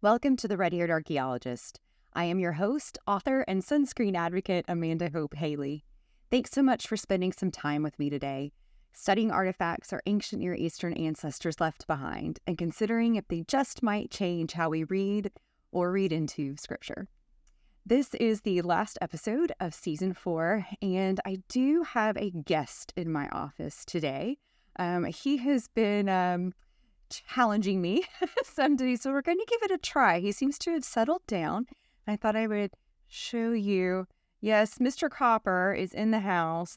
Welcome to the Red-Haired Archaeologist. I am your host, author, and sunscreen advocate, Amanda Hope Haley. Thanks so much for spending some time with me today, studying artifacts our ancient Near Eastern ancestors left behind, and considering if they just might change how we read or read into Scripture. This is the last episode of Season 4, and I do have a guest in my office today. He has been challenging me some days, so we're going to give it a try. He seems to have settled down. I thought I would show you. Yes, Mr. Copper is in the house,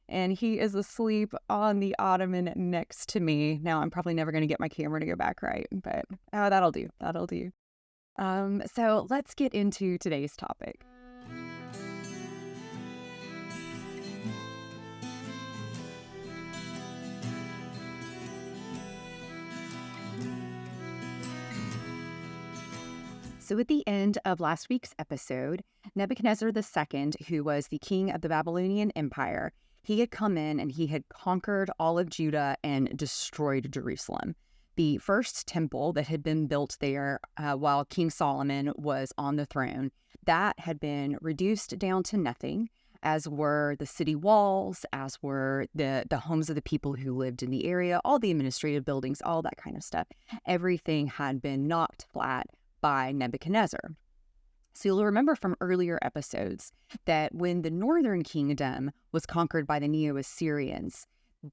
and he is asleep on the ottoman next to me. Now, I'm probably never going to get my camera to go back right, but that'll do. That'll do. So let's get into today's topic. So at the end of last week's episode, Nebuchadnezzar II, who was the king of the Babylonian Empire, he had come in and he had conquered all of Judah and destroyed Jerusalem. The first temple that had been built there while King Solomon was on the throne, that had been reduced down to nothing, as were the city walls, as were the homes of the people who lived in the area, all the administrative buildings, all that kind of stuff. Everything had been knocked flat by Nebuchadnezzar. So you'll remember from earlier episodes that when the northern kingdom was conquered by the Neo-Assyrians,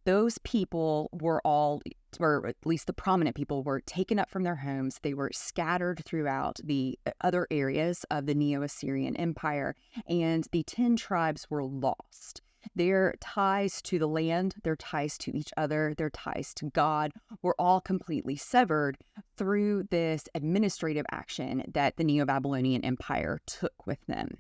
those people were all, or at least the prominent people, were taken up from their homes. They were scattered throughout the other areas of the Neo-Assyrian Empire, and the 10 tribes were lost. Their ties to the land, their ties to each other, their ties to God were all completely severed through this administrative action that the Neo-Babylonian Empire took with them.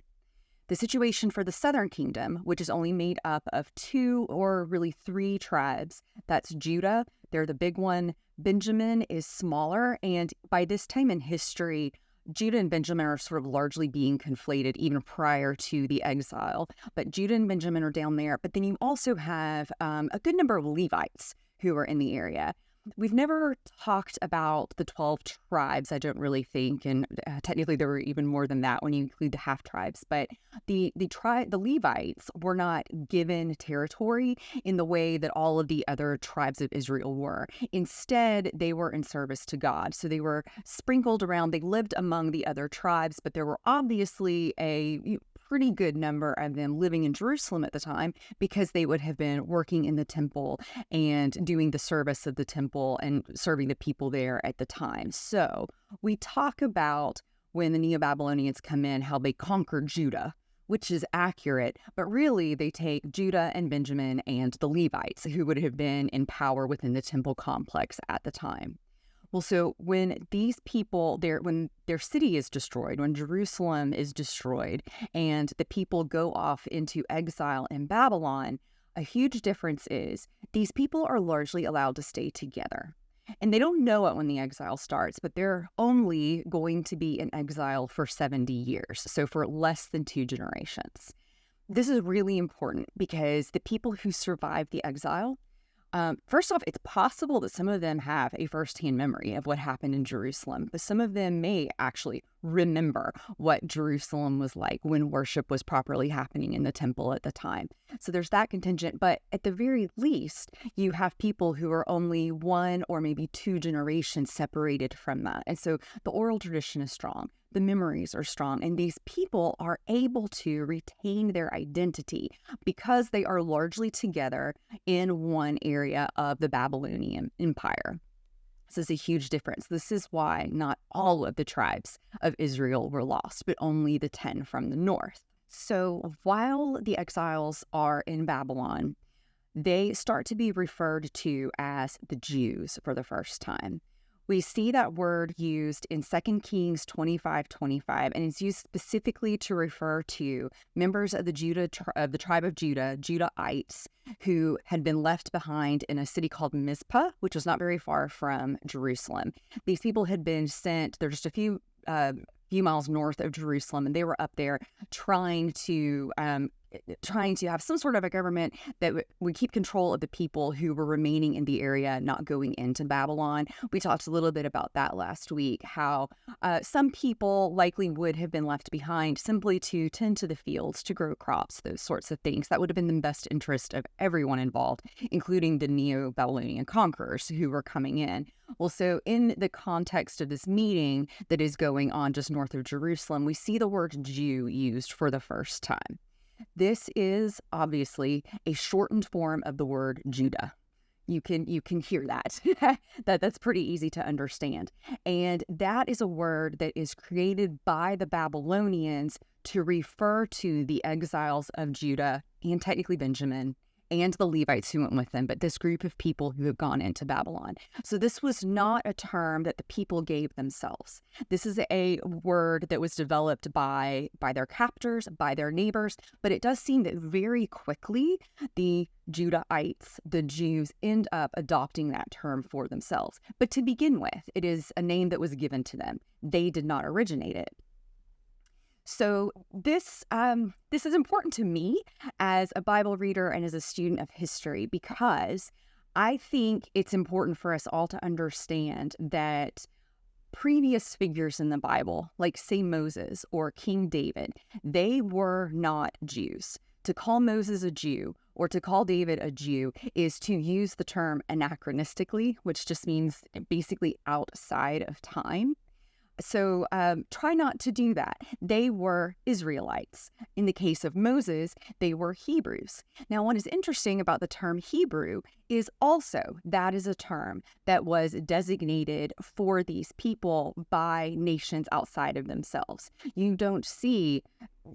The situation for the southern kingdom, which is only made up of 2 or really 3 tribes, that's Judah, they're the big one. Benjamin is smaller, and by this time in history, Judah and Benjamin are sort of largely being conflated even prior to the exile. But Judah and Benjamin are down there. But then you also have a good number of Levites who are in the area. We've never talked about the 12 tribes, I don't really think, and technically there were even more than that when you include the half tribes. But the Levites were not given territory in the way that all of the other tribes of Israel were. Instead, they were in service to God. So they were sprinkled around. They lived among the other tribes, but there were obviously a pretty good number of them living in Jerusalem at the time because they would have been working in the temple and doing the service of the temple and serving the people there at the time. So we talk about when the Neo-Babylonians come in, how they conquered Judah, which is accurate, but really they take Judah and Benjamin and the Levites who would have been in power within the temple complex at the time. Well, so when these people, when their city is destroyed, when Jerusalem is destroyed, and the people go off into exile in Babylon, a huge difference is these people are largely allowed to stay together. And they don't know it when the exile starts, but they're only going to be in exile for 70 years, so for less than 2 generations. This is really important because the people who survive the exile, first off, it's possible that some of them have a firsthand memory of what happened in Jerusalem, but some of them may actually remember what Jerusalem was like when worship was properly happening in the temple at the time. So there's that contingent, but at the very least, you have people who are only 1 or maybe 2 generations separated from that. And so the oral tradition is strong. The memories are strong, and these people are able to retain their identity because they are largely together in one area of the Babylonian Empire. This is a huge difference. This is why not all of the tribes of Israel were lost, but only the 10 from the north. So while the exiles are in Babylon, they start to be referred to as the Jews for the first time. We see that word used in 2 Kings 25:25, and it's used specifically to refer to members of the tribe of Judah, Judahites, who had been left behind in a city called Mizpah, which was not very far from Jerusalem. These people had been sent, they're just a few miles north of Jerusalem, and they were up there trying to trying to have some sort of a government that would keep control of the people who were remaining in the area, not going into Babylon. We talked a little bit about that last week, how some people likely would have been left behind simply to tend to the fields, to grow crops, those sorts of things. That would have been in the best interest of everyone involved, including the Neo-Babylonian conquerors who were coming in. Well, so in the context of this meeting that is going on just north of Jerusalem, we see the word Jew used for the first time. This is obviously a shortened form of the word Judah. You can hear that. That's pretty easy to understand. And that is a word that is created by the Babylonians to refer to the exiles of Judah and technically Benjamin and the Levites who went with them, but this group of people who have gone into Babylon. So this was not a term that the people gave themselves. This is a word that was developed by their captors, by their neighbors, but it does seem that very quickly the Judahites, the Jews, end up adopting that term for themselves. But to begin with, it is a name that was given to them. They did not originate it. So this is important to me as a Bible reader and as a student of history, because I think it's important for us all to understand that previous figures in the Bible, like say Moses or King David, they were not Jews. To call Moses a Jew or to call David a Jew is to use the term anachronistically, which just means basically outside of time. So try not to do that. They were Israelites. In the case of Moses, they were Hebrews. Now, what is interesting about the term Hebrew is also that is a term that was designated for these people by nations outside of themselves. You don't see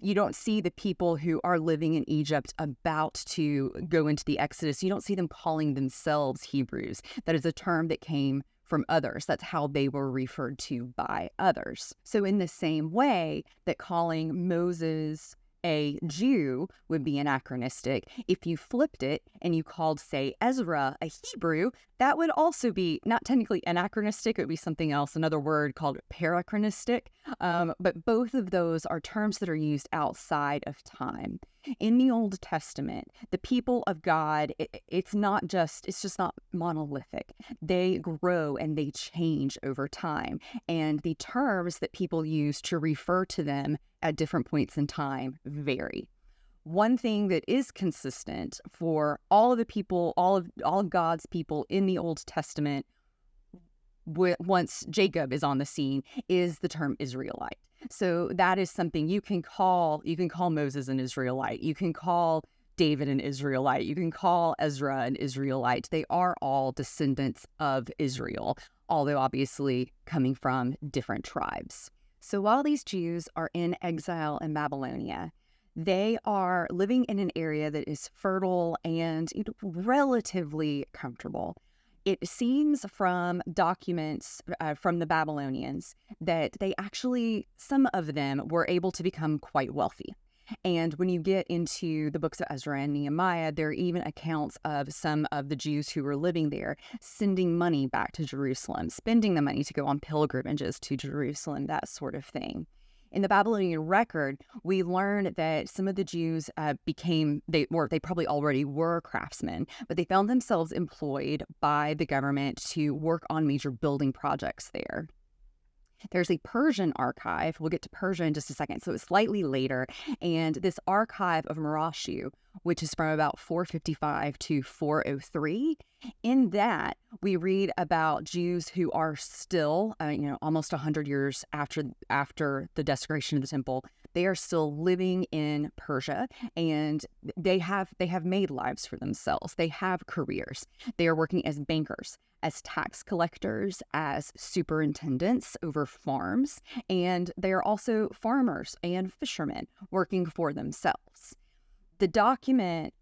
the people who are living in Egypt about to go into the Exodus. You don't see them calling themselves Hebrews. That is a term that came from others. That's how they were referred to by others. So in the same way that calling Moses a Jew would be anachronistic, if you flipped it and you called, say, Ezra a Hebrew, that would also be not technically anachronistic. It would be something else, another word called parachronistic. But both of those are terms that are used outside of time. In the Old Testament, the people of God, it's just not monolithic. They grow and they change over time. And the terms that people use to refer to them at different points in time vary. One thing that is consistent for all of the people, all of God's people in the Old Testament, once Jacob is on the scene, is the term Israelite. So that is something you can call Moses an Israelite. You can call David an Israelite. You can call Ezra an Israelite. They are all descendants of Israel, although obviously coming from different tribes. So while these Jews are in exile in Babylonia, they are living in an area that is fertile and relatively comfortable. It seems from documents from the Babylonians that they actually, some of them were able to become quite wealthy. And when you get into the books of Ezra and Nehemiah, there are even accounts of some of the Jews who were living there sending money back to Jerusalem, spending the money to go on pilgrimages to Jerusalem, that sort of thing. In the Babylonian record, we learn that some of the Jews they probably already were craftsmen, but they found themselves employed by the government to work on major building projects there. There's a Persian archive. We'll get to Persia in just a second. So it's slightly later. And this archive of Marashu, which is from about 455 to 403, in that we read about Jews who are still, almost 100 years after the desecration of the temple, they are still living in Persia, and they have made lives for themselves. They have careers. They are working as bankers, as tax collectors, as superintendents over farms, and they are also farmers and fishermen working for themselves. The document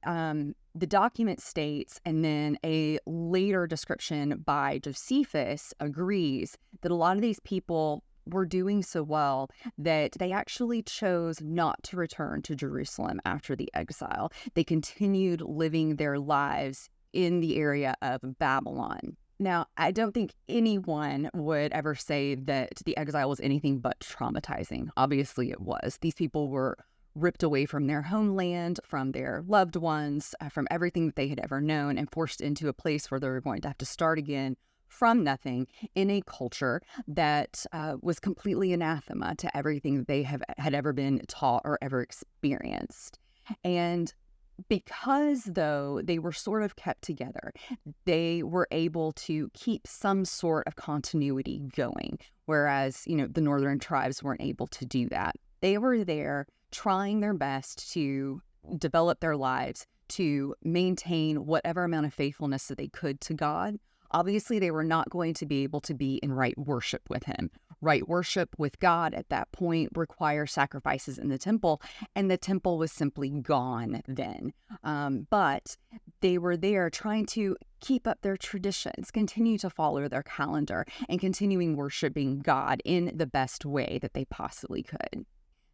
states, and then a later description by Josephus agrees that a lot of these people were doing so well that they actually chose not to return to Jerusalem after the exile. They continued living their lives in the area of Babylon. Now, I don't think anyone would ever say that the exile was anything but traumatizing. Obviously, it was. These people were ripped away from their homeland, from their loved ones, from everything that they had ever known, and forced into a place where they were going to have to start again from nothing in a culture that was completely anathema to everything that they had ever been taught or ever experienced. And because, though, they were sort of kept together, they were able to keep some sort of continuity going, whereas, the northern tribes weren't able to do that. They were there trying their best to develop their lives, to maintain whatever amount of faithfulness that they could to God. Obviously, they were not going to be able to be in right worship with him. Right worship with God at that point requires sacrifices in the temple, and the temple was simply gone then. But they were there trying to keep up their traditions, continue to follow their calendar, and continuing worshiping God in the best way that they possibly could.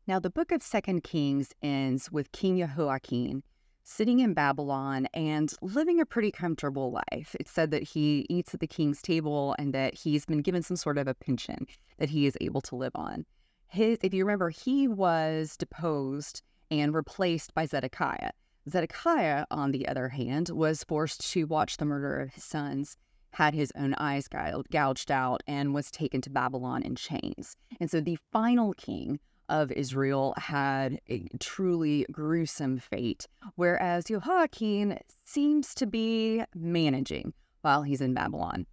Now, the book of 2 Kings ends with King Jehoiakim sitting in Babylon and living a pretty comfortable life. It's said that he eats at the king's table and that he's been given some sort of a pension that he is able to live on. If you remember, he was deposed and replaced by Zedekiah. Zedekiah, on the other hand, was forced to watch the murder of his sons, had his own eyes gouged out, and was taken to Babylon in chains. And so the final king of Israel had a truly gruesome fate, whereas Jehoiakim seems to be managing while he's in Babylon.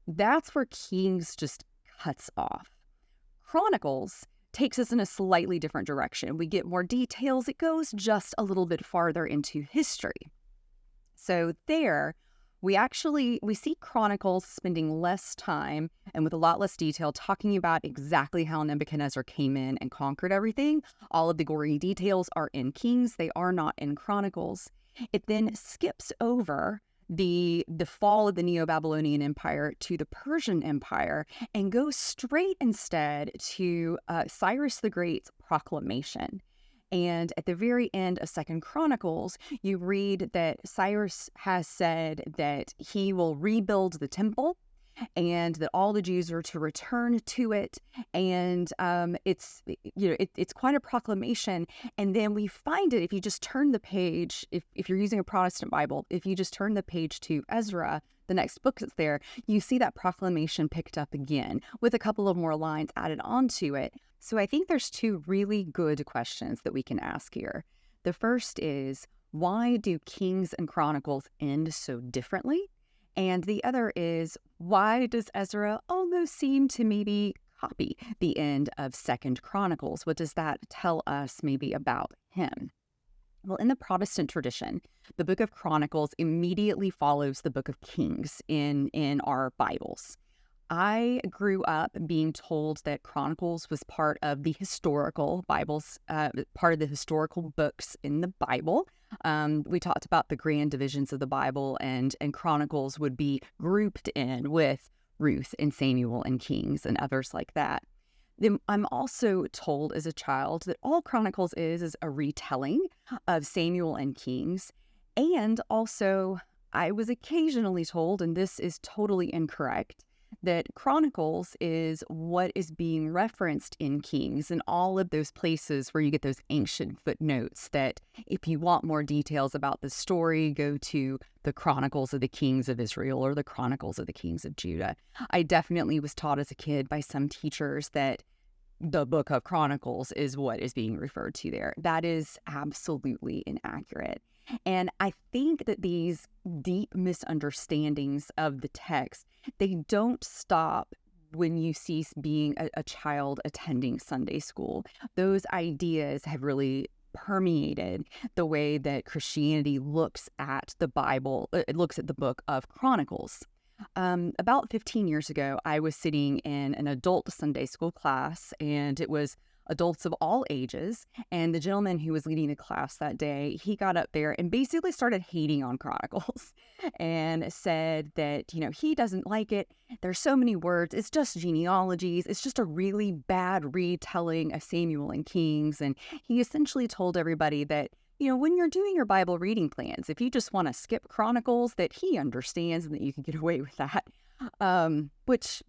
That's where Kings just cuts off. Chronicles takes us in a slightly different direction. We get more details. It goes just a little bit farther into history. So there, we see Chronicles spending less time and with a lot less detail talking about exactly how Nebuchadnezzar came in and conquered everything. All of the gory details are in Kings. They are not in Chronicles. It then skips over the fall of the Neo-Babylonian Empire to the Persian Empire and goes straight instead to Cyrus the Great's proclamation. And at the very end of 2 Chronicles, you read that Cyrus has said that he will rebuild the temple and that all the Jews are to return to it. And it's quite a proclamation. And then we find it, if you just turn the page, if you're using a Protestant Bible, if you just turn the page to Ezra, the next book that's there, you see that proclamation picked up again with a couple of more lines added onto it. So I think there's two really good questions that we can ask here. The first is, why do Kings and Chronicles end so differently? And the other is, why does Ezra almost seem to maybe copy the end of 2 Chronicles? What does that tell us maybe about him? Well, in the Protestant tradition, the book of Chronicles immediately follows the book of Kings in our Bibles. I grew up being told that Chronicles was part of the historical Bibles, part of the historical books in the Bible. We talked about the grand divisions of the Bible, and Chronicles would be grouped in with Ruth and Samuel and Kings and others like that. Then I'm also told as a child that all Chronicles is a retelling of Samuel and Kings. And also, I was occasionally told, and this is totally incorrect, that Chronicles is what is being referenced in Kings and all of those places where you get those ancient footnotes that if you want more details about the story, go to the Chronicles of the Kings of Israel or the Chronicles of the Kings of Judah. I definitely was taught as a kid by some teachers that the book of Chronicles is what is being referred to there. That is absolutely inaccurate. And I think that these deep misunderstandings of the text, they don't stop when you cease being a child attending Sunday school. Those ideas have really permeated the way that Christianity looks at the Bible, it looks at the book of Chronicles. About 15 years ago, I was sitting in an adult Sunday school class, and it was adults of all ages. And the gentleman who was leading the class that day, he got up there and basically started hating on Chronicles and said that, he doesn't like it. There's so many words. It's just genealogies. It's just a really bad retelling of Samuel and Kings. And he essentially told everybody that, when you're doing your Bible reading plans, if you just want to skip Chronicles, that he understands and that you can get away with that, which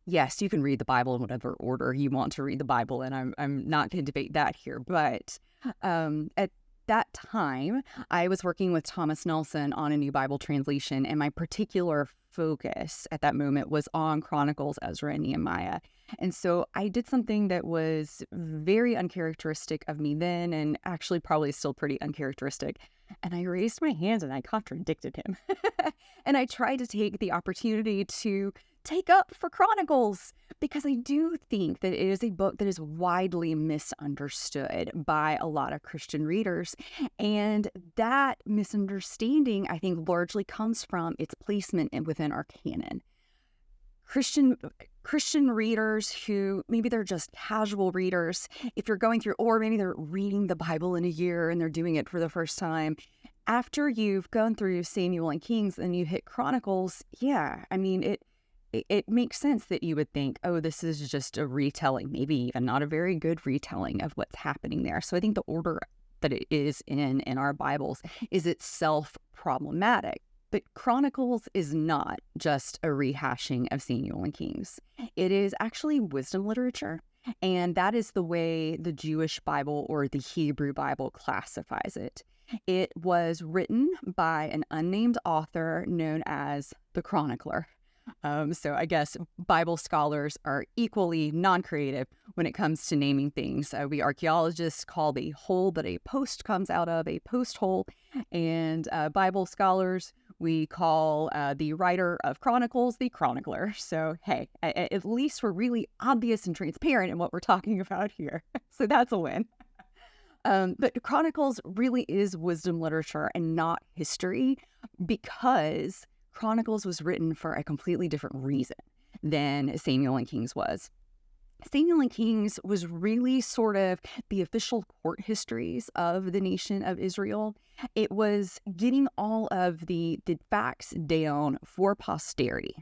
Yes, you can read the Bible in whatever order you want to read the Bible, and I'm not going to debate that here. But at that time, I was working with Thomas Nelson on a new Bible translation, and my particular focus at that moment was on Chronicles, Ezra, and Nehemiah. And so I did something that was very uncharacteristic of me then, and actually probably still pretty uncharacteristic. And I raised my hand and I contradicted him. And I tried to take the opportunity to take up for Chronicles, because I do think that it is a book that is widely misunderstood by a lot of Christian readers. And that misunderstanding, I think, largely comes from its placement within our canon. Christian readers who maybe they're just casual readers, if you're going through, or maybe they're reading the Bible in a year and they're doing it for the first time, after you've gone through Samuel and Kings and you hit Chronicles, yeah, I mean, it makes sense that you would think, oh, this is just a retelling, maybe even not a very good retelling of what's happening there. So I think the order that it is in our Bibles is itself problematic. But Chronicles is not just a rehashing of Samuel and Kings. It is actually wisdom literature. And that is the way the Jewish Bible or the Hebrew Bible classifies it. It was written by an unnamed author known as the chronicler. So I guess Bible scholars are equally non-creative when it comes to naming things. We archaeologists call the hole that a post comes out of a post hole, and Bible scholars, we call the writer of Chronicles the chronicler. So hey, at least we're really obvious and transparent in what we're talking about here. So that's a win. But Chronicles really is wisdom literature and not history, because Chronicles was written for a completely different reason than Samuel and Kings was. Samuel and Kings was really sort of the official court histories of the nation of Israel. It was getting all of the facts down for posterity.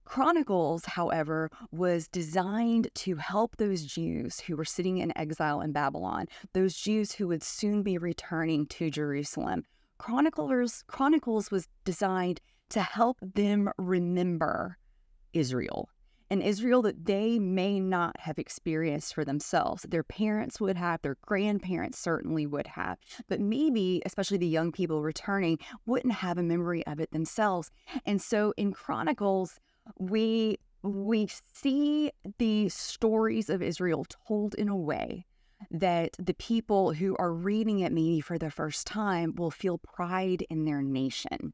Chronicles, however, was designed to help those Jews who were sitting in exile in Babylon, those Jews who would soon be returning to Jerusalem. Chronicles was designed to help them remember Israel, an Israel that they may not have experienced for themselves. Their parents would have, their grandparents certainly would have, but maybe, especially the young people returning, wouldn't have a memory of it themselves. And so in Chronicles, we see the stories of Israel told in a way that the people who are reading it maybe for the first time will feel pride in their nation.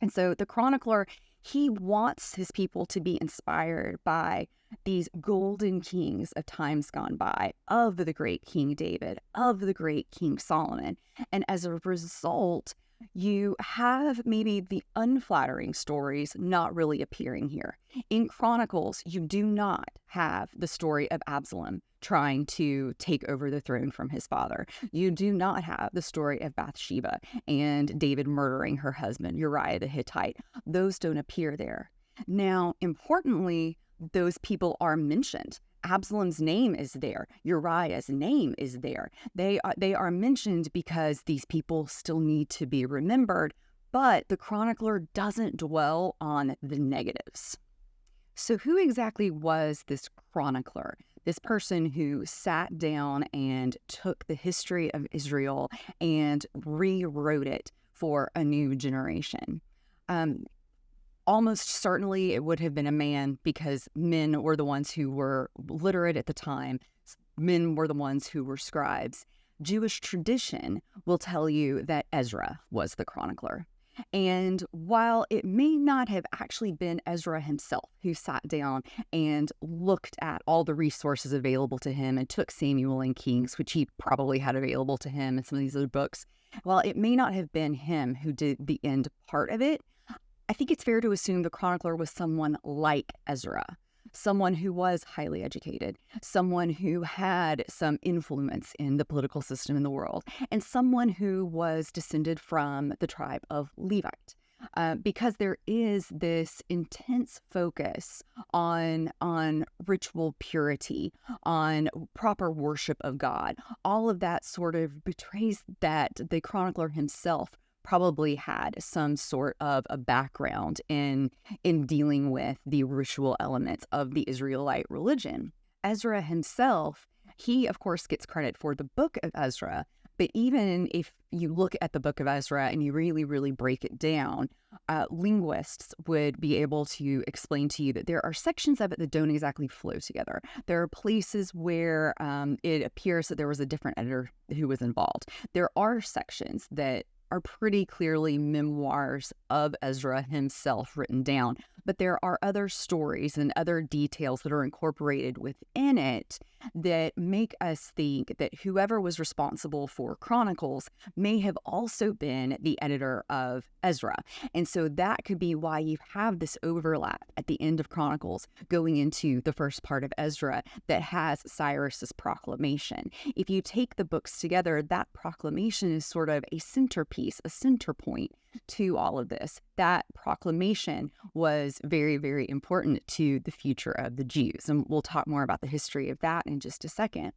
And so the chronicler, he wants his people to be inspired by these golden kings of times gone by, of the great King David, of the great King Solomon. And as a result, you have maybe the unflattering stories not really appearing here. In Chronicles, you do not have the story of Absalom trying to take over the throne from his father. You do not have the story of Bathsheba and David murdering her husband, Uriah the Hittite. Those don't appear there. Now, importantly, those people are mentioned. Absalom's name is there. Uriah's name is there. They are mentioned because these people still need to be remembered, but the chronicler doesn't dwell on the negatives. So who exactly was this chronicler? This person who sat down and took the history of Israel and rewrote it for a new generation. Almost certainly it would have been a man, because men were the ones who were literate at the time. Men were the ones who were scribes. Jewish tradition will tell you that Ezra was the chronicler. And while it may not have actually been Ezra himself who sat down and looked at all the resources available to him and took Samuel and Kings, which he probably had available to him in some of these other books, while it may not have been him who did the end part of it, I think it's fair to assume the chronicler was someone like Ezra, someone who was highly educated, someone who had some influence in the political system in the world, and someone who was descended from the tribe of Levite. Because there is this intense focus on ritual purity, on proper worship of God. All of that sort of betrays that the chronicler himself probably had some sort of a background in dealing with the ritual elements of the Israelite religion. Ezra himself, he of course gets credit for the book of Ezra, but even if you look at the book of Ezra and you really, really break it down, linguists would be able to explain to you that there are sections of it that don't exactly flow together. There are places where it appears that there was a different editor who was involved. There are sections that are pretty clearly memoirs of Ezra himself written down, but there are other stories and other details that are incorporated within it that make us think that whoever was responsible for Chronicles may have also been the editor of Ezra. And so that could be why you have this overlap at the end of Chronicles going into the first part of Ezra that has Cyrus's proclamation. If you take the books together, that proclamation is sort of a centerpiece, a center point to all of this. That proclamation was very, very important to the future of the Jews. And we'll talk more about the history of that in just a second.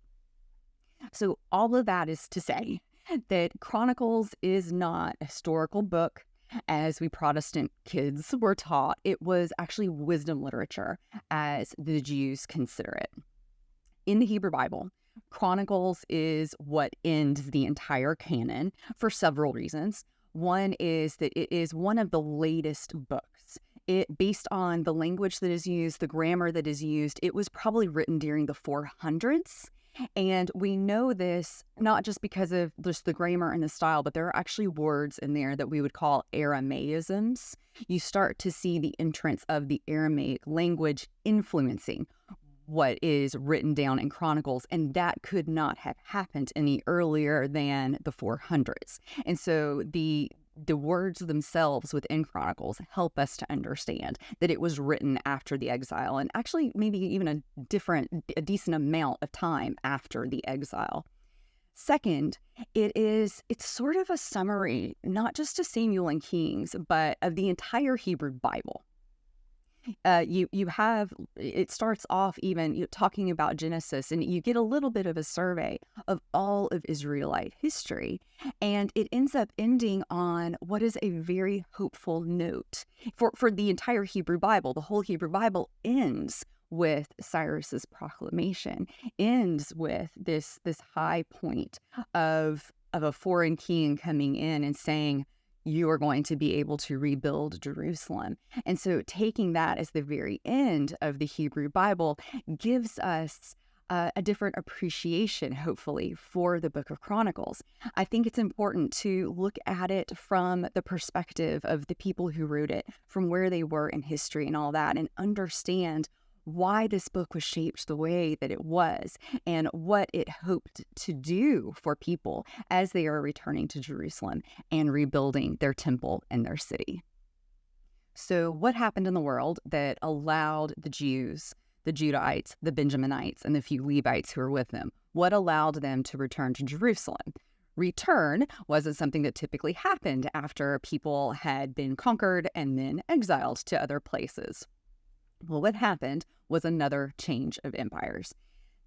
So all of that is to say that Chronicles is not a historical book as we Protestant kids were taught. It was actually wisdom literature as the Jews consider it. In the Hebrew Bible, Chronicles is what ends the entire canon for several reasons. One is that it is one of the latest books. It, based on the language that is used, the grammar that is used, it was probably written during the 400s. And we know this not just because of just the grammar and the style, but there are actually words in there that we would call Aramaisms. You start to see the entrance of the Aramaic language influencing what is written down in Chronicles, and that could not have happened any earlier than the 400s. And so the words themselves within Chronicles help us to understand that it was written after the exile, and actually maybe even a decent amount of time after the exile. Second, it's sort of a summary, not just of Samuel and Kings, but of the entire Hebrew Bible. It starts off even talking about Genesis, and you get a little bit of a survey of all of Israelite history, and it ends up ending on what is a very hopeful note for the entire Hebrew Bible. The whole Hebrew Bible ends with Cyrus's proclamation, ends with this high point of a foreign king coming in and saying, you are going to be able to rebuild Jerusalem. And so taking that as the very end of the Hebrew Bible gives us a different appreciation, hopefully, for the book of Chronicles. I think it's important to look at it from the perspective of the people who wrote it, from where they were in history and all that, and understand why this book was shaped the way that it was and what it hoped to do for people as they are returning to Jerusalem and rebuilding their temple and their city. So what happened in the world that allowed the Jews, the Judahites, the Benjaminites, and the few Levites who were with them, what allowed them to return to Jerusalem? Return wasn't something that typically happened after people had been conquered and then exiled to other places. Well, what happened was another change of empires.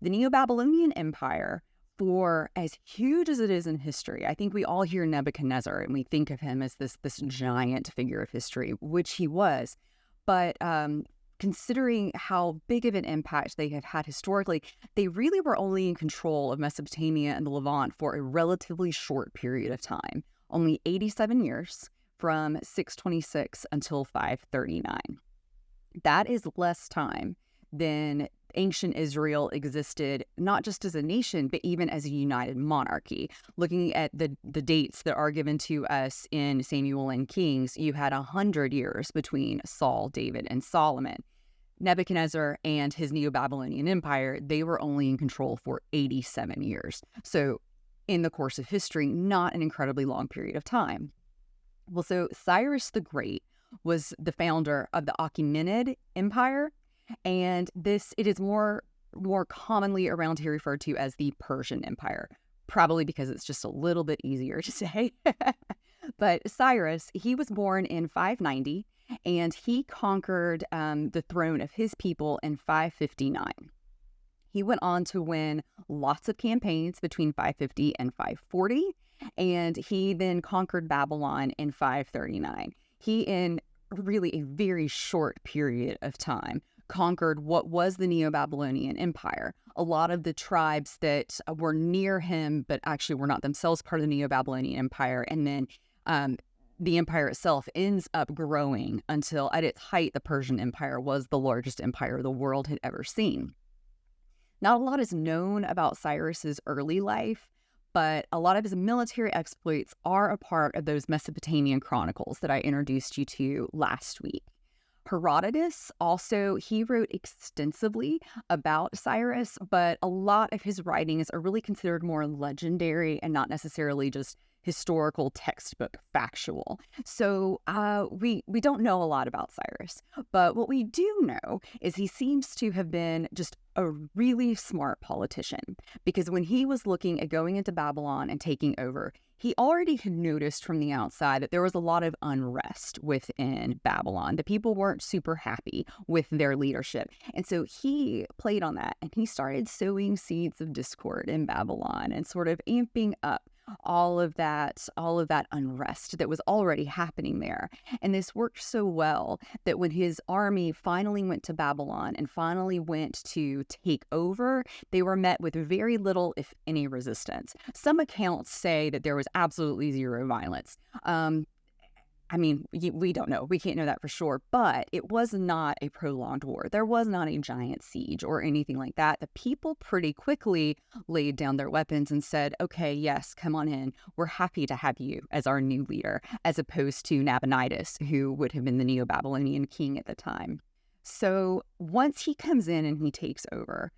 The Neo-Babylonian Empire, for as huge as it is in history, I think we all hear Nebuchadnezzar and we think of him as this giant figure of history, which he was. But considering how big of an impact they have had historically, they really were only in control of Mesopotamia and the Levant for a relatively short period of time, only 87 years, from 626 until 539. That is less time than ancient Israel existed, not just as a nation, but even as a united monarchy. Looking at the dates that are given to us in Samuel and Kings, you had 100 years between Saul, David, and Solomon. Nebuchadnezzar and his Neo-Babylonian Empire, they were only in control for 87 years. So in the course of history, not an incredibly long period of time. Well, so Cyrus the Great was the founder of the Achaemenid Empire, and it is more commonly around here referred to as the Persian Empire, probably because it's just a little bit easier to say. But Cyrus, he was born in 590, and he conquered the throne of his people in 559. He went on to win lots of campaigns between 550 and 540, And he then conquered Babylon in 539. He, in really a very short period of time, conquered what was the Neo-Babylonian Empire. A lot of the tribes that were near him, but actually were not themselves part of the Neo-Babylonian Empire. And then the empire itself ends up growing until, at its height, the Persian Empire was the largest empire the world had ever seen. Not a lot is known about Cyrus's early life, but a lot of his military exploits are a part of those Mesopotamian chronicles that I introduced you to last week. Herodotus also, he wrote extensively about Cyrus, but a lot of his writings are really considered more legendary and not necessarily just historical textbook factual. So we don't know a lot about Cyrus, but what we do know is he seems to have been just a really smart politician, because when he was looking at going into Babylon and taking over, he already had noticed from the outside that there was a lot of unrest within Babylon. The people weren't super happy with their leadership. And so he played on that, and he started sowing seeds of discord in Babylon and sort of amping up all of that unrest that was already happening there. And this worked so well that when his army finally went to Babylon and finally went to take over, they were met with very little, if any, resistance. Some accounts say that there was absolutely zero violence. We don't know. We can't know that for sure, but it was not a prolonged war. There was not a giant siege or anything like that. The people pretty quickly laid down their weapons and said, okay, yes, come on in. We're happy to have you as our new leader, as opposed to Nabonidus, who would have been the Neo-Babylonian king at the time. So once he comes in and he takes over,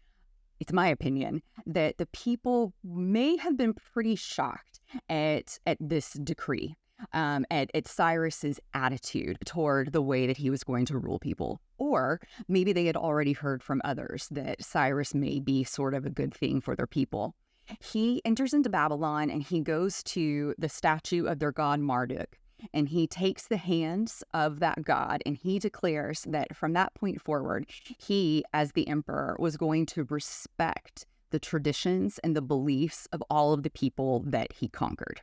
it's my opinion that the people may have been pretty shocked at this decree. At Cyrus's attitude toward the way that he was going to rule people. Or maybe they had already heard from others that Cyrus may be sort of a good thing for their people. He enters into Babylon and he goes to the statue of their god Marduk, and he takes the hands of that god and he declares that from that point forward, he, as the emperor, was going to respect the traditions and the beliefs of all of the people that he conquered.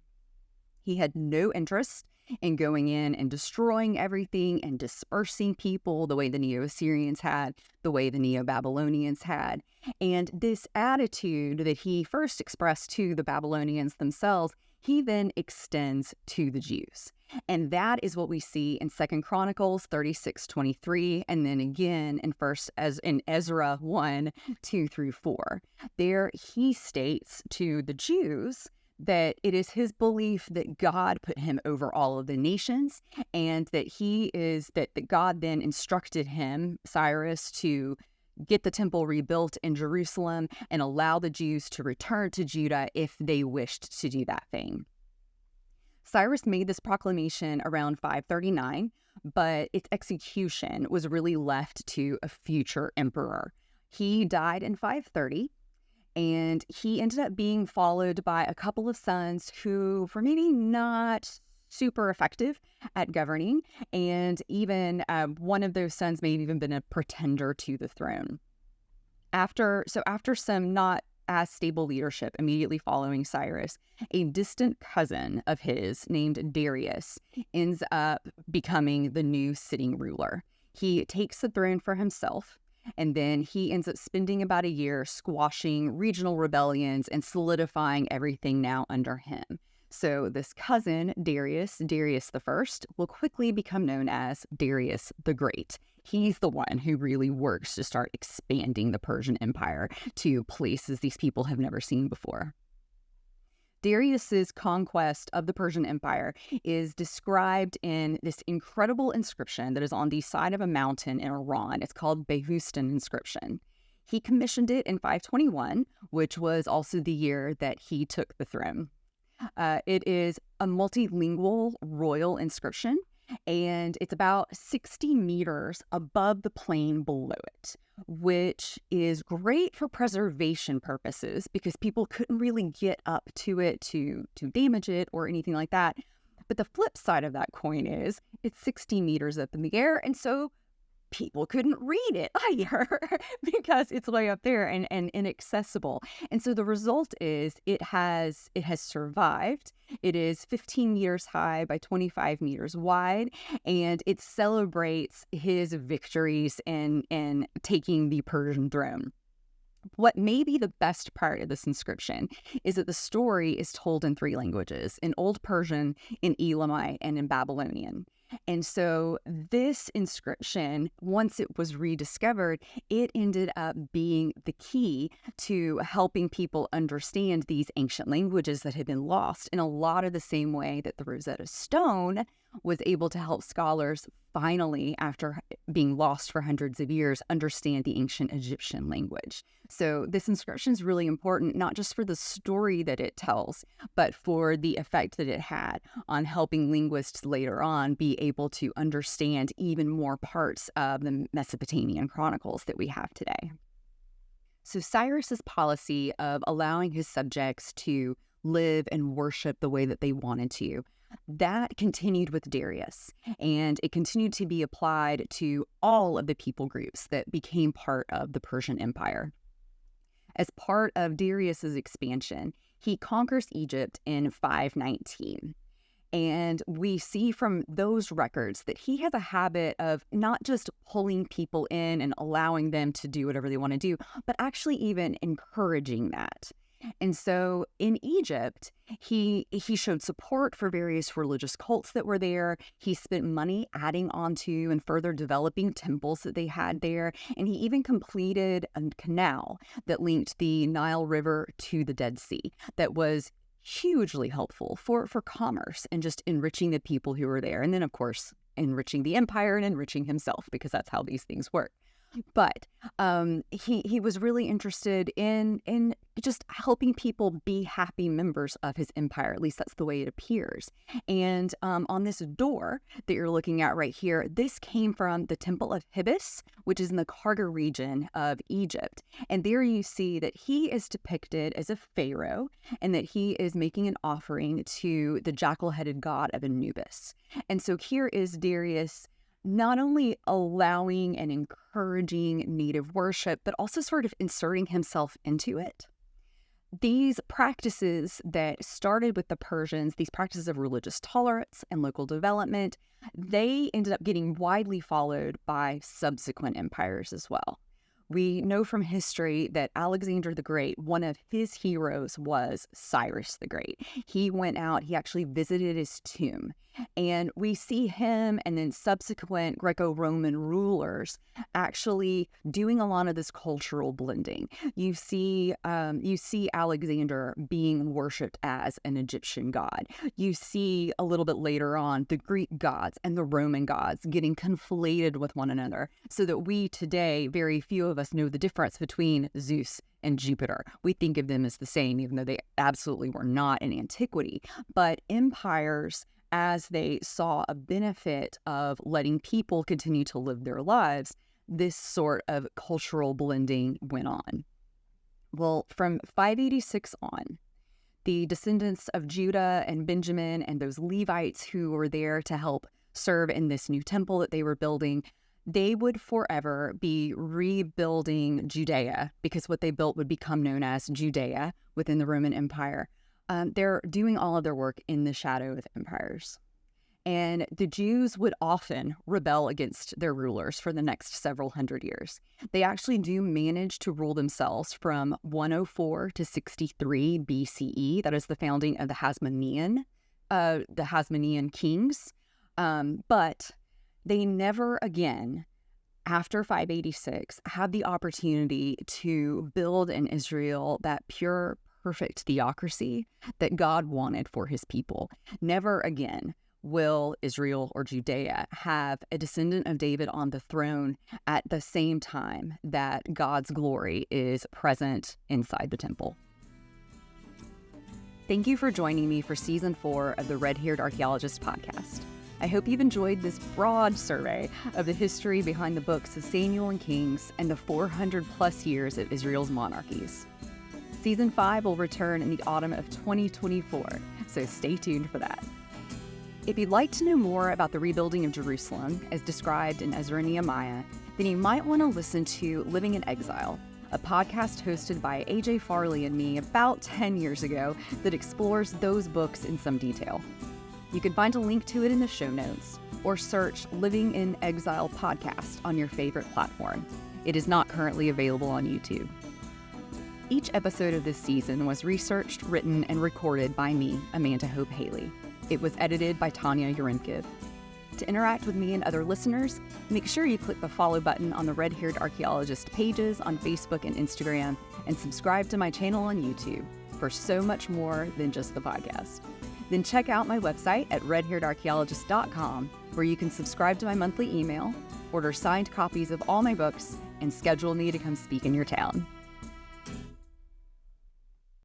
He had no interest in going in and destroying everything and dispersing people the way the Neo-Assyrians had, the way the Neo-Babylonians had. And this attitude that he first expressed to the Babylonians themselves, he then extends to the Jews. And that is what we see in 2 Chronicles 36:23, and then again in Ezra 1:2-4. There he states to the Jews that it is his belief that God put him over all of the nations, and that God then instructed him, Cyrus, to get the temple rebuilt in Jerusalem and allow the Jews to return to Judah if they wished to do that thing. Cyrus made this proclamation around 539, but its execution was really left to a future emperor. He died in 530. And he ended up being followed by a couple of sons who were maybe not super effective at governing. And even one of those sons may have even been a pretender to the throne. After some not as stable leadership immediately following Cyrus, a distant cousin of his named Darius ends up becoming the new sitting ruler. He takes the throne for himself. And then he ends up spending about a year squashing regional rebellions and solidifying everything now under him. So this cousin, Darius I, will quickly become known as Darius the Great. He's the one who really works to start expanding the Persian Empire to places these people have never seen before. Darius's conquest of the Persian Empire is described in this incredible inscription that is on the side of a mountain in Iran. It's called Behustan inscription. He commissioned it in 521, which was also the year that he took the throne. It is a multilingual royal inscription, and it's about 60 meters above the plain below it, which is great for preservation purposes because people couldn't really get up to it to damage it or anything like that. But the flip side of that coin is it's 60 meters up in the air, and so people couldn't read it either because it's way up there and inaccessible. And so the result is it has survived. It is 15 meters high by 25 meters wide, and it celebrates his victories in taking the Persian throne. What may be the best part of this inscription is that the story is told in 3 languages, in Old Persian, in Elamite, and in Babylonian. And so this inscription, once it was rediscovered, it ended up being the key to helping people understand these ancient languages that had been lost in a lot of the same way that the Rosetta Stone was able to help scholars finally, after being lost for hundreds of years, understand the ancient Egyptian language. So this inscription is really important, not just for the story that it tells, but for the effect that it had on helping linguists later on be able to understand even more parts of the Mesopotamian chronicles that we have today. So Cyrus's policy of allowing his subjects to live and worship the way that they wanted to, that continued with Darius, and it continued to be applied to all of the people groups that became part of the Persian Empire. As part of Darius's expansion, he conquers Egypt in 519. And we see from those records that he has a habit of not just pulling people in and allowing them to do whatever they want to do, but actually even encouraging that. And so in Egypt, he showed support for various religious cults that were there. He spent money adding on to and further developing temples that they had there. And he even completed a canal that linked the Nile River to the Dead Sea that was hugely helpful for commerce and just enriching the people who were there. And then, of course, enriching the empire and enriching himself, because that's how these things work. But he was really interested in just helping people be happy members of his empire. At least that's the way it appears. And on this door that you're looking at right here, this came from the Temple of Hibis, which is in the Karga region of Egypt. And there you see that he is depicted as a pharaoh and that he is making an offering to the jackal-headed god of Anubis. And so here is Darius not only allowing and encouraging native worship, but also sort of inserting himself into it. These practices that started with the Persians, these practices of religious tolerance and local development, they ended up getting widely followed by subsequent empires as well. We know from history that Alexander the Great, one of his heroes was Cyrus the Great. He went out, he actually visited his tomb. And we see him and then subsequent Greco-Roman rulers actually doing a lot of this cultural blending. You see Alexander being worshipped as an Egyptian god. You see a little bit later on the Greek gods and the Roman gods getting conflated with one another, so that we today, very few of us know the difference between Zeus and Jupiter. We think of them as the same, even though they absolutely were not in antiquity. But empires, as they saw a benefit of letting people continue to live their lives, this sort of cultural blending went on. Well, from 586 on, the descendants of Judah and Benjamin and those Levites who were there to help serve in this new temple that they were building, they would forever be rebuilding Judea, because what they built would become known as Judea within the Roman Empire. They're doing all of their work in the shadow of empires. And the Jews would often rebel against their rulers for the next several hundred years. They actually do manage to rule themselves from 104 to 63 BCE. That is the founding of the Hasmonean kings. But they never again, after 586, had the opportunity to build in Israel that pure, perfect theocracy that God wanted for his people. Never again will Israel or Judea have a descendant of David on the throne at the same time that God's glory is present inside the temple. Thank you for joining me for Season 4 of the Red-Haired Archaeologist Podcast. I hope you've enjoyed this broad survey of the history behind the books of Samuel and Kings and the 400 plus years of Israel's monarchies. Season 5 will return in the autumn of 2024, so stay tuned for that. If you'd like to know more about the rebuilding of Jerusalem, as described in Ezra and Nehemiah, then you might want to listen to Living in Exile, a podcast hosted by AJ Farley and me about 10 years ago that explores those books in some detail. You can find a link to it in the show notes, or search Living in Exile podcast on your favorite platform. It is not currently available on YouTube. Each episode of this season was researched, written, and recorded by me, Amanda Hope Haley. It was edited by Tanya Yaremkiv. To interact with me and other listeners, make sure you click the follow button on the Red-Haired Archaeologist pages on Facebook and Instagram, and subscribe to my channel on YouTube for so much more than just the podcast. Then check out my website at redhairedarchaeologist.com, where you can subscribe to my monthly email, order signed copies of all my books, and schedule me to come speak in your town.